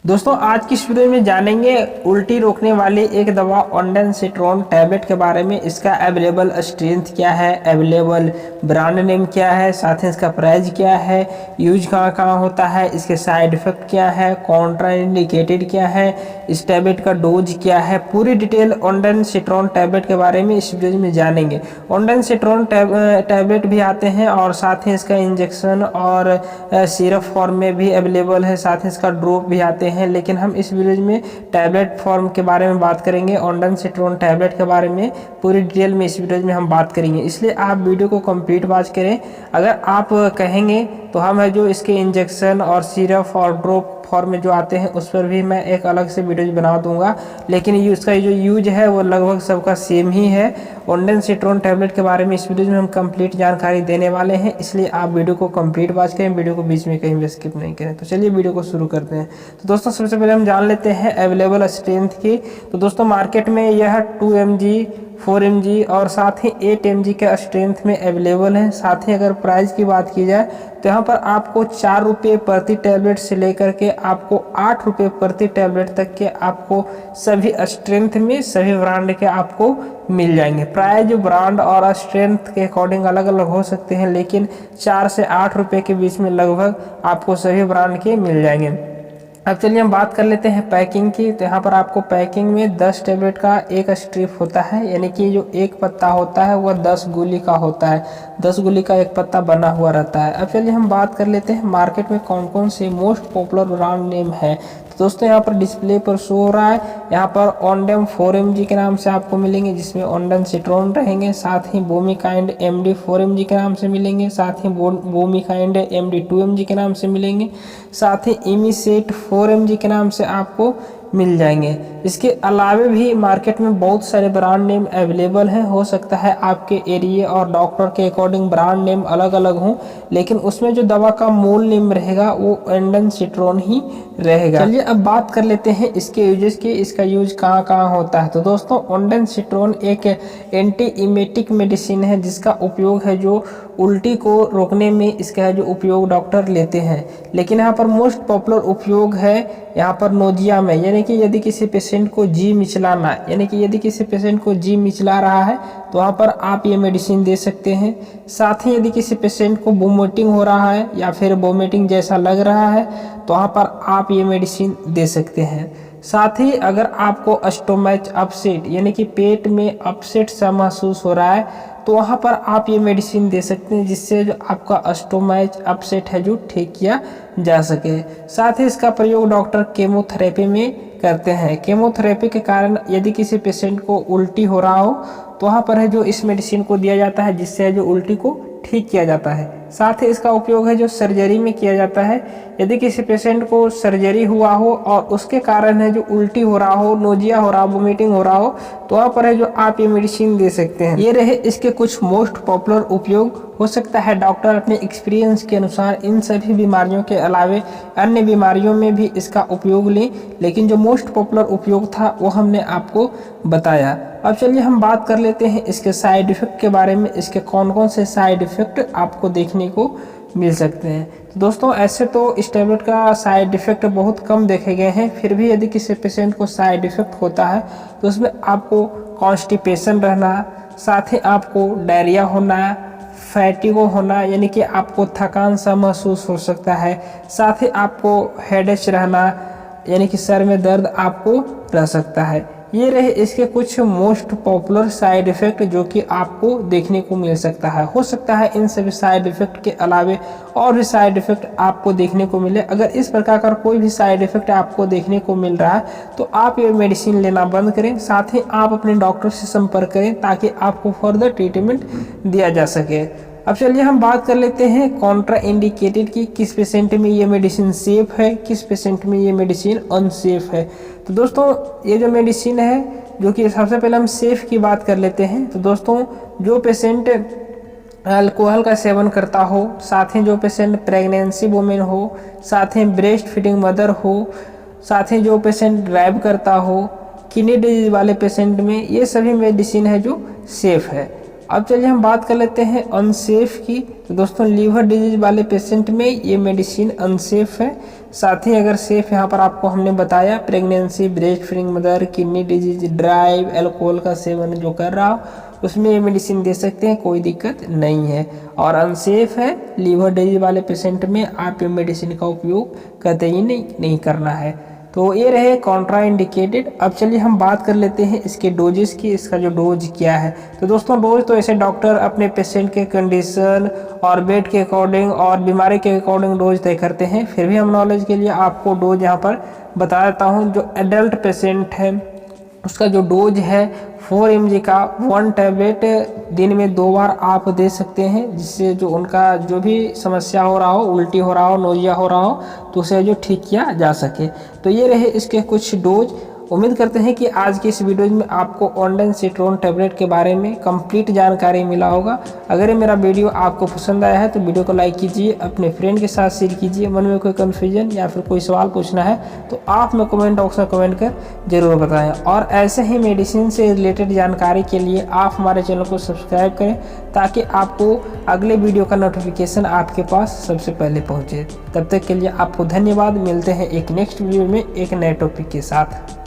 दोस्तों आज की इस वीडियो में जानेंगे उल्टी रोकने वाली एक दवा ऑन्डेंसिट्रोन टैबलेट के बारे में। इसका अवेलेबल स्ट्रेंथ क्या है, अवेलेबल ब्रांड नेम क्या है, साथ ही इसका प्राइस क्या है, यूज कहाँ कहाँ होता है, इसके साइड इफेक्ट क्या है, कॉन्ट्राइंडिकेटेड क्या है, इस टैबलेट का डोज क्या है, पूरी डिटेल ऑन्डेंसिट्रोन टैबलेट के बारे में इस वीडियो में जानेंगे। ऑन्डेंसिट्रोन टैबलेट भी आते हैं और साथ ही इसका इंजेक्शन और सिरप फॉर्म में भी अवेलेबल है, साथ ही इसका ड्रॉप भी आते हैं। लेकिन हम इस वीडियो में टैबलेट फॉर्म के बारे में बात करेंगे, ऑन्डेंसिट्रोन टैबलेट के बारे में पूरी डिटेल में इस वीडियो में हम बात करेंगे, इसलिए आप वीडियो को कंप्लीट वॉच करें। अगर आप कहेंगे तो हम है जो इसके इंजेक्शन और सिरप और ड्रॉप फॉर्म में जो आते हैं उस पर भी मैं एक अलग से वीडियो बना दूंगा, लेकिन इसका जो यूज है वो लगभग सबका सेम ही है। ऑन्डेंसिट्रोन टैबलेट के बारे में इस वीडियो में हम कंप्लीट जानकारी देने वाले हैं, इसलिए आप वीडियो को कंप्लीट वॉच करें, वीडियो को बीच में कहीं भी स्किप नहीं करें। तो चलिए वीडियो को शुरू करते हैं। तो दोस्तों सबसे पहले हम जान लेते हैं अवेलेबल स्ट्रेंथ की। तो दोस्तों मार्केट में यह 2 mg 4 mg और साथ ही 8 mg के स्ट्रेंथ में अवेलेबल है। साथ ही अगर प्राइस की बात की जाए तो यहाँ पर आपको 4 रुपये प्रति टैबलेट से लेकर के आपको 8 रुपये प्रति टैबलेट तक के आपको सभी स्ट्रेंथ में सभी ब्रांड के आपको मिल जाएंगे। प्राइस जो ब्रांड और स्ट्रेंथ के अकॉर्डिंग अलग अलग हो सकते हैं, लेकिन 4 से 8 रुपये के बीच में लगभग आपको सभी ब्रांड के मिल जाएंगे। अब चलिए हम बात कर लेते हैं पैकिंग की। तो यहाँ पर आपको पैकिंग में 10 टैबलेट का एक स्ट्रिप होता है, यानी कि जो एक पत्ता होता है वह 10 गोली का होता है, 10 गोली का एक पत्ता बना हुआ रहता है। अब चलिए हम बात कर लेते हैं मार्केट में कौन कौन से मोस्ट पॉपुलर ब्रांड नेम है। तो दोस्तों यहाँ पर डिस्प्ले पर शो हो रहा है, यहाँ पर ऑन्डेम 4 mg के नाम से आपको मिलेंगे, जिसमें ऑन्डेंसिट्रोन रहेंगे। साथ ही बोमिकाइंड MD 4 mg के नाम से मिलेंगे, साथ ही बोमिकाइंड MD 2 mg के नाम से मिलेंगे, साथ ही इमीसेट 4 mg के नाम से आपको मिल जाएंगे। इसके अलावा भी मार्केट में बहुत सारे ब्रांड नेम अवेलेबल हैं। हो सकता है आपके एरिया और डॉक्टर के अकॉर्डिंग ब्रांड नेम अलग अलग हों, लेकिन उसमें जो दवा का मूल नेम रहेगा वो ऑन्डेंसिट्रोन ही रहेगा। चलिए अब बात कर लेते हैं इसके यूजेस की, इसका यूज कहाँ कहाँ होता है। तो दोस्तों ऑन्डेंसिट्रोन एक एंटी इमेटिक मेडिसिन है, जिसका उपयोग है जो उल्टी को रोकने में इसका है जो उपयोग डॉक्टर लेते हैं। लेकिन यहाँ पर मोस्ट पॉपुलर उपयोग है यहाँ पर नोजिया में, यानी कि यदि किसी पेशेंट को जी मिचलाना, यानी कि यदि किसी पेशेंट को जी मिचला रहा है तो वहाँ पर आप ये मेडिसिन दे सकते हैं। साथ ही यदि किसी पेशेंट को वोमिटिंग हो रहा है या फिर वोमिटिंग जैसा लग रहा है तो वहाँ पर आप ये मेडिसिन दे सकते हैं। साथ ही अगर आपको स्टोमच अपसेट, यानी कि पेट में अपसेट सा महसूस हो रहा है तो वहाँ पर आप ये मेडिसिन दे सकते हैं, जिससे जो आपका स्टोमच अपसेट है जो ठीक किया जा सके। साथ ही इसका प्रयोग डॉक्टर केमोथेरेपी में करते हैं। केमोथेरेपी के कारण यदि किसी पेशेंट को उल्टी हो रहा हो तो वहाँ पर है जो इस मेडिसिन को दिया जाता है, जिससे जो उल्टी को ठीक किया जाता है। साथ ही इसका उपयोग है जो सर्जरी में किया जाता है। यदि किसी पेशेंट को सर्जरी हुआ हो और उसके कारण है जो उल्टी हो रहा हो, नोजिया हो रहा हो, वोमिटिंग हो रहा हो, तो वहाँ पर है जो आप ये मेडिसिन दे सकते हैं। ये रहे इसके कुछ मोस्ट पॉपुलर उपयोग। हो सकता है डॉक्टर अपने एक्सपीरियंस के अनुसार इन सभी बीमारियों के अलावे अन्य बीमारियों में भी इसका उपयोग लें, लेकिन जो मोस्ट पॉपुलर उपयोग था वो हमने आपको बताया। अब चलिए हम बात कर लेते हैं इसके साइड इफेक्ट के बारे में, इसके कौन कौन से साइड इफेक्ट आपको देखने को मिल सकते हैं। तो दोस्तों ऐसे तो इस टैबलेट का साइड इफेक्ट बहुत कम देखे गए हैं, फिर भी यदि किसी पेशेंट को साइड इफेक्ट होता है तो उसमें आपको कॉन्स्टिपेशन रहना, साथ ही आपको डायरिया होना, फैटिगो होना, यानी कि आपको थकान सा महसूस हो सकता है, साथ ही आपको हेडेक रहना, यानी कि सर में दर्द आपको रह सकता है। ये रहे इसके कुछ मोस्ट पॉपुलर साइड इफ़ेक्ट जो कि आपको देखने को मिल सकता है। हो सकता है इन सभी साइड इफ़ेक्ट के अलावे और भी साइड इफ़ेक्ट आपको देखने को मिले। अगर इस प्रकार का कोई भी साइड इफ़ेक्ट आपको देखने को मिल रहा है तो आप ये मेडिसिन लेना बंद करें, साथ ही आप अपने डॉक्टर से संपर्क करें ताकि आपको फर्दर ट्रीटमेंट दिया जा सके। अब चलिए हम बात कर लेते हैं कॉन्ट्रा इंडिकेटेड की, किस पेशेंट में ये मेडिसिन सेफ है, किस पेशेंट में ये मेडिसिन अनसेफ है। तो दोस्तों ये जो मेडिसिन है, जो कि सबसे पहले हम सेफ की बात कर लेते हैं। तो दोस्तों जो पेशेंट अल्कोहल का सेवन करता हो, साथ ही जो पेशेंट प्रेगनेंसी वुमेन हो, साथ ही ब्रेस्ट फीडिंग मदर हो, साथ ही जो पेशेंट ड्राइव करता हो, किडनी डिजीज वाले पेशेंट में, ये सभी मेडिसिन है जो सेफ है। अब चलिए हम बात कर लेते हैं अनसेफ की। तो दोस्तों लीवर डिजीज वाले पेशेंट में ये मेडिसिन अनसेफ है। साथ ही अगर सेफ यहाँ पर आपको हमने बताया pregnancy, breast feeding mother, kidney disease, drive, alcohol का सेवन जो कर रहा हो उसमें ये मेडिसिन दे सकते हैं, कोई दिक्कत नहीं है। और अनसेफ है लीवर डिजीज वाले पेशेंट में, आप ये मेडिसिन का उपयोग कतई नहीं करना है। तो ये रहे कॉन्ट्रा इंडिकेटेड। अब चलिए हम बात कर लेते हैं इसके डोजेस की, इसका जो डोज क्या है। तो दोस्तों डोज तो ऐसे डॉक्टर अपने पेशेंट के कंडीशन और बेड के अकॉर्डिंग और बीमारी के अकॉर्डिंग डोज तय करते हैं। फिर भी हम नॉलेज के लिए आपको डोज यहाँ पर बता देता हूँ। जो एडल्ट पेशेंट है उसका जो डोज है 4 mg का 1 टैबलेट दिन में 2 बार आप दे सकते हैं, जिससे जो उनका जो भी समस्या हो रहा हो, उल्टी हो रहा हो, नोजिया हो रहा हो, तो उसे जो ठीक किया जा सके। तो ये रहे इसके कुछ डोज। उम्मीद करते हैं कि आज की इस वीडियो में आपको ऑन्डेंसिट्रोन टैबलेट के बारे में कंप्लीट जानकारी मिला होगा। अगर ये मेरा वीडियो आपको पसंद आया है तो वीडियो को लाइक कीजिए, अपने फ्रेंड के साथ शेयर कीजिए। मन में कोई कन्फ्यूजन या फिर कोई सवाल पूछना है तो आप में कमेंट बॉक्स में कमेंट कर जरूर बताएं। और ऐसे ही मेडिसिन से रिलेटेड जानकारी के लिए आप हमारे चैनल को सब्सक्राइब करें, ताकि आपको अगले वीडियो का नोटिफिकेशन आपके पास सबसे पहले पहुँचे। तब तक के लिए आपको धन्यवाद। मिलते हैं एक नेक्स्ट वीडियो में एक नए टॉपिक के साथ।